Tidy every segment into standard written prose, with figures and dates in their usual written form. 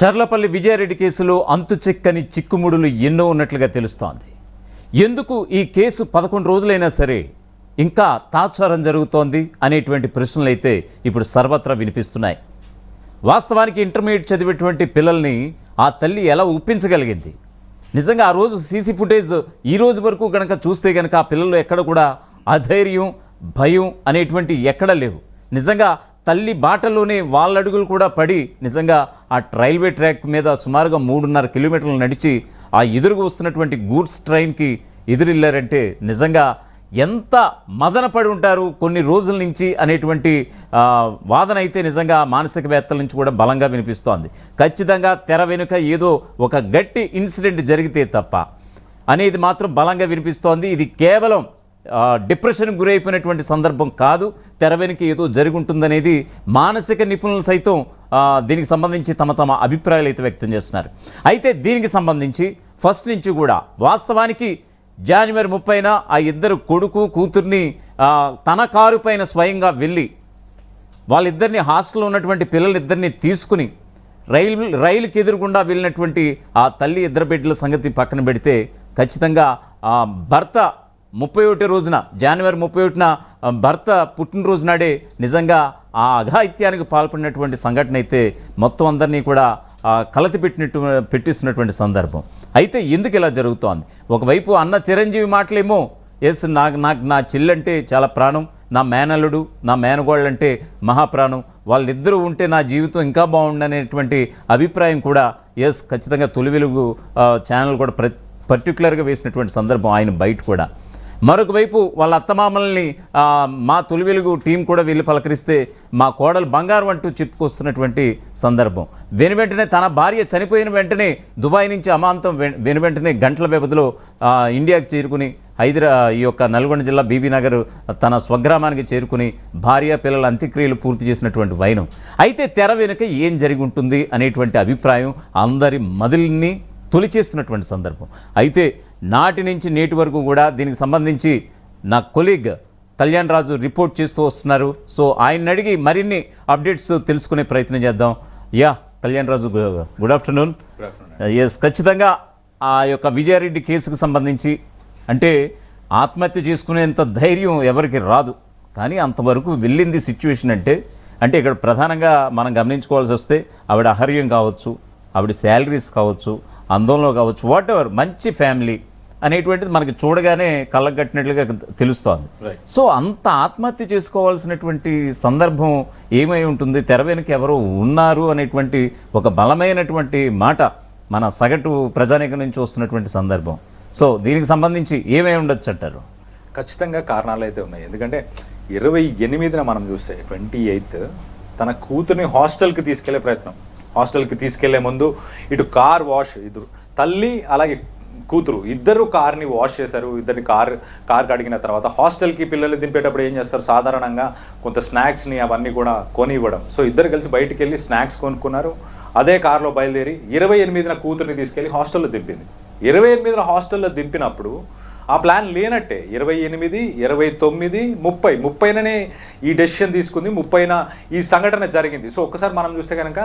చర్లపల్లి విజయారెడ్డి కేసులో అంతుచిక్కని చిక్కుముడులు ఎన్నో ఉన్నట్లుగా తెలుస్తోంది. ఎందుకు ఈ కేసు 11 రోజులైనా సరే ఇంకా తాత్సారం జరుగుతోంది అనేటువంటి ప్రశ్నలు అయితే ఇప్పుడు సర్వత్రా వినిపిస్తున్నాయి. వాస్తవానికి ఇంటర్మీడియట్ చదివేటువంటి పిల్లల్ని ఆ తల్లి ఎలా ఒప్పించగలిగింది? నిజంగా ఆ రోజు సీసీ ఫుటేజ్ ఈ రోజు వరకు కనుక చూస్తే కనుక ఆ పిల్లలు ఎక్కడ కూడా అధైర్యం, భయం అనేటువంటి ఎక్కడ లేవు. నిజంగా తల్లి బాటలోనే వాళ్ళ అడుగులు కూడా పడి నిజంగా ఆ రైల్వే ట్రాక్ మీద సుమారుగా 3.5 కిలోమీటర్లు నడిచి ఆ ఎదురుగా వస్తున్నటువంటి గూడ్స్ ట్రైన్కి ఎదురెళ్ళారంటే నిజంగా ఎంత మదన పడి ఉంటారు కొన్ని రోజుల నుంచి అనేటువంటి వాదన అయితే నిజంగా మానసికవేత్తల నుంచి కూడా బలంగా వినిపిస్తోంది. ఖచ్చితంగా తెర వెనుక ఏదో ఒక గట్టి ఇన్సిడెంట్ జరిగితే తప్ప అనేది మాత్రం బలంగా వినిపిస్తోంది. ఇది కేవలం డిప్రెషన్కి గురైపోయినటువంటి సందర్భం కాదు, తెర వెనుక ఏదో జరిగి ఉంటుందనేది మానసిక నిపుణులు సైతం దీనికి సంబంధించి తమ అభిప్రాయాలు అయితే వ్యక్తం చేస్తున్నారు. అయితే దీనికి సంబంధించి ఫస్ట్ నుంచి కూడా వాస్తవానికి జనవరి 30న ఆ ఇద్దరు కొడుకు కూతుర్ని తన కారు పైన స్వయంగా వెళ్ళి వాళ్ళిద్దరిని హాస్టల్లో ఉన్నటువంటి పిల్లలిద్దరిని తీసుకుని రైలుకి ఎదురుగుండా వెళ్ళినటువంటి ఆ తల్లి ఇద్దరు బిడ్డల సంగతి పక్కన పెడితే ఖచ్చితంగా భర్త 31 రోజున జనవరి 31న భర్త పుట్టినరోజు నాడే నిజంగా ఆ అఘాయిత్యానికి పాల్పడినటువంటి సంఘటన అయితే మొత్తం అందరినీ కూడా కలతి పెట్టిస్తున్నటువంటి సందర్భం. అయితే ఎందుకు ఇలా జరుగుతోంది? ఒకవైపు అన్న చిరంజీవి మాటలేమో ఎస్ నాకు నా చెల్లంటే చాలా ప్రాణం, నా మేనల్లుడు నా మేనగోళ్ళంటే మహాప్రాణం, వాళ్ళిద్దరూ ఉంటే నా జీవితం ఇంకా బాగుండనేటువంటి అభిప్రాయం కూడా ఎస్ ఖచ్చితంగా తొలి వెలుగు ఛానల్ కూడా పర్టికులర్గా వేసినటువంటి సందర్భం ఆయన బయట కూడా. మరొక వైపు వాళ్ళ అత్తమామల్ని మా తొలి వెలుగు టీం కూడా వెళ్ళి పలకరిస్తే మా కోడలు బంగారం అంటూ చెప్పుకొస్తున్నటువంటి సందర్భం. వెనువెంటనే తన భార్య చనిపోయిన వెంటనే దుబాయ్ నుంచి అమాంతం వెనువెంటనే గంటల వ్యవధిలో ఇండియాకి చేరుకుని ఈ యొక్క నల్గొండ జిల్లా బీబీనగర్ తన స్వగ్రామానికి చేరుకుని భార్య పిల్లల అంత్యక్రియలు పూర్తి చేసినటువంటి వైనం. అయితే తెర వెనుక ఏం జరిగి ఉంటుంది అనేటువంటి అభిప్రాయం అందరి మదిల్ని తొలిచేస్తున్నటువంటి సందర్భం. అయితే నాటి నుంచి నేటి వరకు కూడా దీనికి సంబంధించి నా కొలీగ్ కళ్యాణ్ రాజు రిపోర్ట్ చేస్తూ వస్తున్నారు. సో ఆయన అడిగి మరిన్ని అప్డేట్స్ తెలుసుకునే ప్రయత్నం చేద్దాం. కళ్యాణ్ రాజు గుడ్ ఆఫ్టర్నూన్. ఎస్, ఖచ్చితంగా ఆ యొక్క విజయారెడ్డి కేసుకు సంబంధించి అంటే ఆత్మహత్య చేసుకునేంత ధైర్యం ఎవరికి రాదు, కానీ అంతవరకు వెళ్ళింది సిచ్యువేషన్ అంటే ఇక్కడ ప్రధానంగా మనం గమనించుకోవాల్సి వస్తే ఆవిడ అహర్యం కావచ్చు, ఆవిడ శాలరీస్ కావచ్చు, ఆందోళన కావచ్చు, వాట్ ఎవర్, మంచి ఫ్యామిలీ అనేటువంటిది మనకి చూడగానే కళ్ళగట్టినట్లుగా తెలుస్తోంది. సో అంత ఆత్మహత్య చేసుకోవాల్సినటువంటి సందర్భం ఏమై ఉంటుంది, తెర వెనుక ఎవరు ఉన్నారు అనేటువంటి ఒక బలమైనటువంటి మాట మన సగటు ప్రజానీకం నుంచి వస్తున్నటువంటి సందర్భం. సో దీనికి సంబంధించి ఏమై ఉండొచ్చు అంటారు? ఖచ్చితంగా కారణాలు అయితే ఉన్నాయి. ఎందుకంటే 28న మనం చూస్తే 28 తన కూతుర్ని హాస్టల్కి తీసుకెళ్లే ప్రయత్నం. హాస్టల్కి తీసుకెళ్లే ముందు ఇటు కార్ వాష్, ఇద్దరు తల్లి అలాగే కూతురు ఇద్దరు కార్ని వాష్ చేశారు. ఇద్దరిని కార్ కడిగిన తర్వాత హాస్టల్కి పిల్లలు దింపేటప్పుడు ఏం చేస్తారు, సాధారణంగా కొంత స్నాక్స్ని అవన్నీ కూడా కొనివ్వడం. సో ఇద్దరు కలిసి బయటికి వెళ్ళి స్నాక్స్ కొనుక్కున్నారు. అదే కార్లో బయలుదేరి 28న కూతుర్ని తీసుకెళ్ళి హాస్టల్లో దింపింది. 28న హాస్టల్లో దింపినప్పుడు ఆ ప్లాన్ లేనట్టే 28, 29, 30నే ఈ డెసిషన్ తీసుకుంది. 30న ఈ సంఘటన జరిగింది. సో ఒక్కసారి మనం చూస్తే కనుక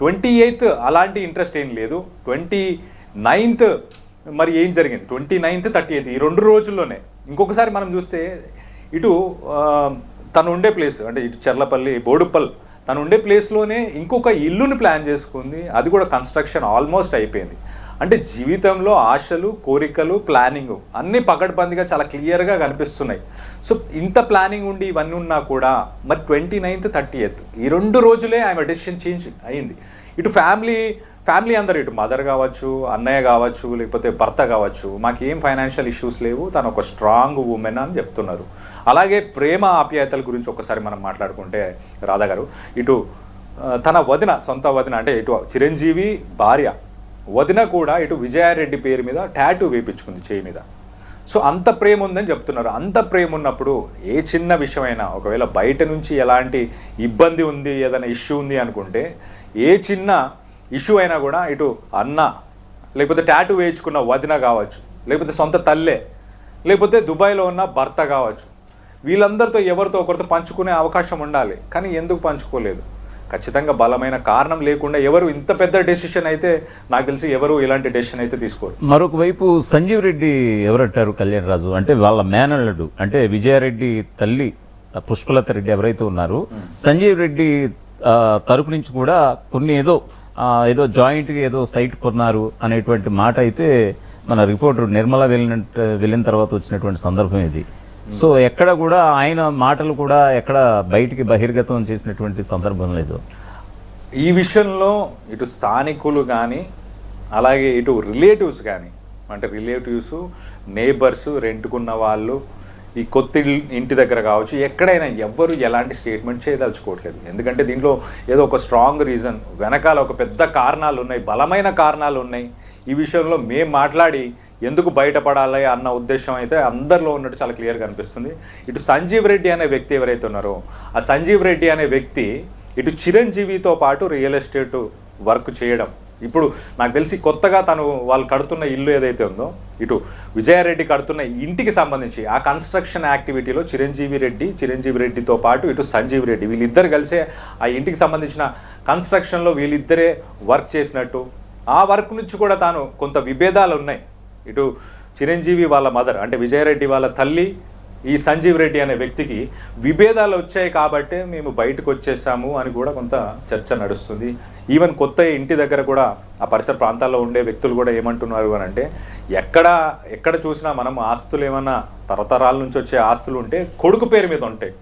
28th అలాంటి ఇంట్రెస్ట్ ఏం లేదు. 29th మరి ఏం జరిగింది, 29th, 30th ఈ 2 రోజుల్లోనే. ఇంకొకసారి మనం చూస్తే ఇటు తను ఉండే ప్లేస్ అంటే ఇటు చర్లపల్లి బోడుప్పల్ తను ఉండే ప్లేస్లోనే ఇంకొక ఇల్లుని ప్లాన్ చేసుకుంది. అది కూడా కన్స్ట్రక్షన్ ఆల్మోస్ట్ అయిపోయింది. అంటే జీవితంలో ఆశలు, కోరికలు, ప్లానింగ్ అన్నీ పకడ్బందీగా చాలా క్లియర్గా కనిపిస్తున్నాయి. సో ఇంత ప్లానింగ్ ఉండి ఇవన్నీ ఉన్నా కూడా మరి 29th, 30th ఈ 2 రోజులే ఆమె డెసిషన్ చేంజ్ అయింది. ఇటు ఫ్యామిలీ అందరూ, ఇటు మదర్ కావచ్చు, అన్నయ్య కావచ్చు, లేకపోతే భర్త కావచ్చు, మాకు ఏం ఫైనాన్షియల్ ఇష్యూస్ లేవు, తను ఒక స్ట్రాంగ్ ఉమెన్ అని చెప్తున్నారు. అలాగే ప్రేమ ఆప్యాయతల గురించి ఒకసారి మనం మాట్లాడుకుంటే రాధా గారు, ఇటు తన వదిన, సొంత వదిన అంటే ఇటు చిరంజీవి భార్య వదిన కూడా ఇటు విజయారెడ్డి పేరు మీద టాటూ వేయించుకుంది చేయి మీద. సో అంత ప్రేమ ఉందని చెప్తున్నారు. అంత ప్రేమ ఉన్నప్పుడు ఏ చిన్న విషయమైనా ఒకవేళ బయట నుంచి ఎలాంటి ఇబ్బంది ఉంది, ఏదైనా ఇష్యూ ఉంది అనుకుంటే ఏ చిన్న ఇష్యూ అయినా కూడా ఇటు అన్న, లేకపోతే టాటూ వేయించుకున్న వదిన కావచ్చు, లేకపోతే సొంత తల్లే, లేకపోతే దుబాయ్లో ఉన్న భర్త కావచ్చు, వీళ్ళందరితో ఎవరితో ఒకరితో పంచుకునే అవకాశం ఉండాలి. కానీ ఎందుకు పంచుకోలేదు? ఖచ్చితంగా బలమైన కారణం లేకుండా ఎవరు ఇంత పెద్ద డెసిషన్ అయితే నాకు తెలిసి ఎవరు ఇలాంటి డెసిషన్ అయితే తీసుకోరు. మరొక వైపు సంజీవ్ రెడ్డి ఎవరంటారు కళ్యాణ్ రాజు అంటే వాళ్ళ మేనల్లుడు అంటే విజయారెడ్డి తల్లి పుష్పలత రెడ్డి ఎవరైతే ఉన్నారో సంజీవ్ రెడ్డి తరపు నుంచి కూడా కొన్ని ఏదో జాయింట్గా ఏదో సైట్ కొన్నారు అనేటువంటి మాట అయితే మన రిపోర్టర్ నిర్మల వెళ్ళిన తర్వాత వచ్చినటువంటి సందర్భం ఇది. సో ఎక్కడ కూడా ఆయన మాటలు కూడా ఎక్కడ బయటికి బహిర్గతం చేసినటువంటి సందర్భం లేదు. ఈ విషయంలో ఇటు స్థానికులు కానీ అలాగే ఇటు రిలేటివ్స్ కానీ అంటే రిలేటివ్స్ నేబర్స్ రెంట్కున్న వాళ్ళు ఈ కొత్త ఇంటి దగ్గర కావచ్చు ఎక్కడైనా ఎవ్వరు ఎలాంటి స్టేట్మెంట్ చేయదలుచుకోవట్లేదు. ఎందుకంటే దీంట్లో ఏదో ఒక స్ట్రాంగ్ రీజన్ వెనకాల ఒక పెద్ద కారణాలు ఉన్నాయి, బలమైన కారణాలు ఉన్నాయి. ఈ విషయంలో మేము మాట్లాడి ఎందుకు బయటపడాలి అన్న ఉద్దేశం అయితే అందరిలో ఉన్నట్టు చాలా క్లియర్గా అనిపిస్తుంది. ఇటు సంజీవ్ రెడ్డి అనే వ్యక్తి ఎవరైతే ఉన్నారో ఆ సంజీవ్ రెడ్డి అనే వ్యక్తి ఇటు చిరంజీవితో పాటు రియల్ ఎస్టేట్ వర్క్ చేయడం, ఇప్పుడు నాకు తెలిసి కొత్తగా వాళ్ళు కడుతున్న ఇల్లు ఏదైతే ఉందో ఇటు విజయారెడ్డి కడుతున్న ఇంటికి సంబంధించి ఆ కన్స్ట్రక్షన్ యాక్టివిటీలో చిరంజీవి రెడ్డితో పాటు ఇటు సంజీవ్ రెడ్డి వీళ్ళిద్దరు కలిసే ఆ ఇంటికి సంబంధించిన కన్స్ట్రక్షన్లో వీళ్ళిద్దరే వర్క్ చేసినట్టు, ఆ వర్క్ నుంచి కూడా కొంత విభేదాలు ఉన్నాయి. ఇటు చిరంజీవి వాళ్ళ మదర్ అంటే విజయారెడ్డి వాళ్ళ తల్లి ఈ సంజీవ్ రెడ్డి అనే వ్యక్తికి విభేదాలు వచ్చాయి కాబట్టే మేము బయటకు వచ్చేసాము అని కూడా కొంత చర్చ నడుస్తుంది. ఈవెన్ కొత్త ఇంటి దగ్గర కూడా ఆ పరిసర ప్రాంతాల్లో ఉండే వ్యక్తులు కూడా ఏమంటున్నారు అని అంటే ఎక్కడ చూసినా మనం ఆస్తులు ఏమన్నా తరతరాల నుంచి వచ్చే ఆస్తులు ఉంటే కొడుకు పేరు మీద ఉంటాయి,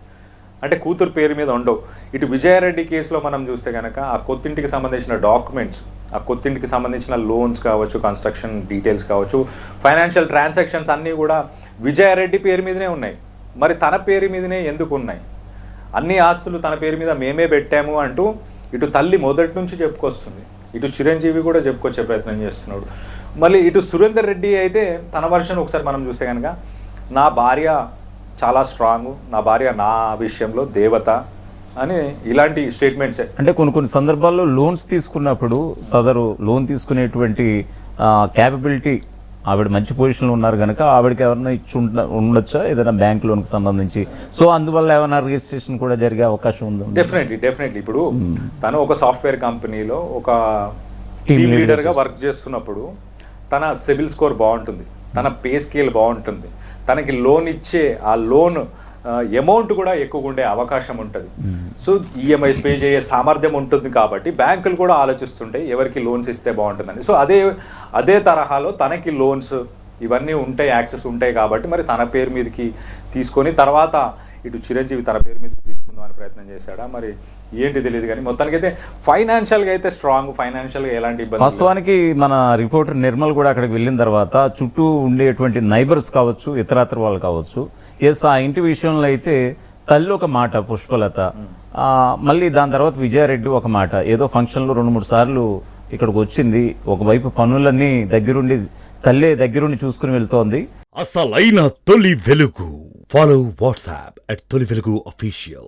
అంటే కూతురు పేరు మీద ఉండవు. ఇటు విజయారెడ్డి కేసులో మనం చూస్తే కనుక ఆ కొత్తింటికి సంబంధించిన డాక్యుమెంట్స్, ఆ కొత్తింటికి సంబంధించిన లోన్స్ కావచ్చు, కన్స్ట్రక్షన్ డీటెయిల్స్ కావచ్చు, ఫైనాన్షియల్ ట్రాన్సాక్షన్స్ అన్నీ కూడా విజయారెడ్డి పేరు మీదనే ఉన్నాయి. మరి తన పేరు మీదనే ఎందుకు ఉన్నాయి? అన్ని ఆస్తులు తన పేరు మీద మేమే పెట్టాము అంటూ ఇటు తల్లి మొదటి నుంచి చెప్పుకొస్తుంది, ఇటు చిరంజీవి కూడా చెప్పుకొచ్చే ప్రయత్నం చేస్తున్నాడు. మళ్ళీ ఇటు సురేందర్ రెడ్డి అయితే తన వర్షన్ ఒకసారి మనం చూస్తే కనుక నా భార్య చాలా స్ట్రాంగ్, నా భార్య నా విషయంలో దేవత అని ఇలాంటి స్టేట్మెంట్సే. అంటే కొన్ని సందర్భాల్లో లోన్స్ తీసుకున్నప్పుడు సదరు లోన్ తీసుకునేటువంటి క్యాపబిలిటీ ఆవిడ మంచి పొజిషన్లో ఉన్నారు కనుక ఆవిడకి ఎవరైనా ఇచ్చి ఉండొచ్చా ఏదైనా బ్యాంక్ లోన్కి సంబంధించి? సో అందువల్ల ఏమైనా రిజిస్ట్రేషన్ కూడా జరిగే అవకాశం ఉంది? డెఫినెట్లీ. ఇప్పుడు తను ఒక సాఫ్ట్వేర్ కంపెనీలో ఒక టీమ్ లీడర్గా వర్క్ చేస్తున్నప్పుడు తన సిబిల్ స్కోర్ బాగుంటుంది, తన పే స్కేల్ బాగుంటుంది, తనకి లోన్ ఇచ్చే ఆ లోన్ అమౌంట్ కూడా ఎక్కువగా ఉండే అవకాశం ఉంటుంది. సో ఈఎంఐస్ పే చేసే సామర్థ్యం ఉంటుంది కాబట్టి బ్యాంకులు కూడా ఆలోచిస్తుంటాయి ఎవరికి లోన్స్ ఇస్తే బాగుంటుందని. సో అదే తరహాలో తనకి లోన్స్ ఇవన్నీ ఉంటాయి, యాక్సెస్ ఉంటాయి కాబట్టి మరి తన పేరు మీదకి తీసుకొని తర్వాత ఇటు చిరంజీవి తన పేరు మీద తీసుకుందాం అని ప్రయత్నం చేశాడా మరి ఏంటి తెలియదు. కానీ మొత్తానికైతే ఫైనాన్షియల్గా అయితే స్ట్రాంగ్, ఫైనాన్షియల్గా ఎలాంటి ఇబ్బంది. వాస్తవానికి మన రిపోర్టర్ నిర్మల్ కూడా అక్కడికి వెళ్ళిన తర్వాత చుట్టూ ఉండేటువంటి నైబర్స్ కావచ్చు, ఇతరాతర వాళ్ళు కావచ్చు, ఆ ఇంటి విషయంలో అయితే తల్లి ఒక మాట పుష్పలత, మళ్ళీ దాని తర్వాత విజయారెడ్డి ఒక మాట, ఏదో ఫంక్షన్లో 2-3 సార్లు ఇక్కడికి వచ్చింది, ఒకవైపు పనులన్నీ తల్లే దగ్గరుండి చూసుకుని వెళ్తోంది. అసలైన తొలి వెలుగు. ఫాలో వాట్సాప్ @తొలి వెలుగు official.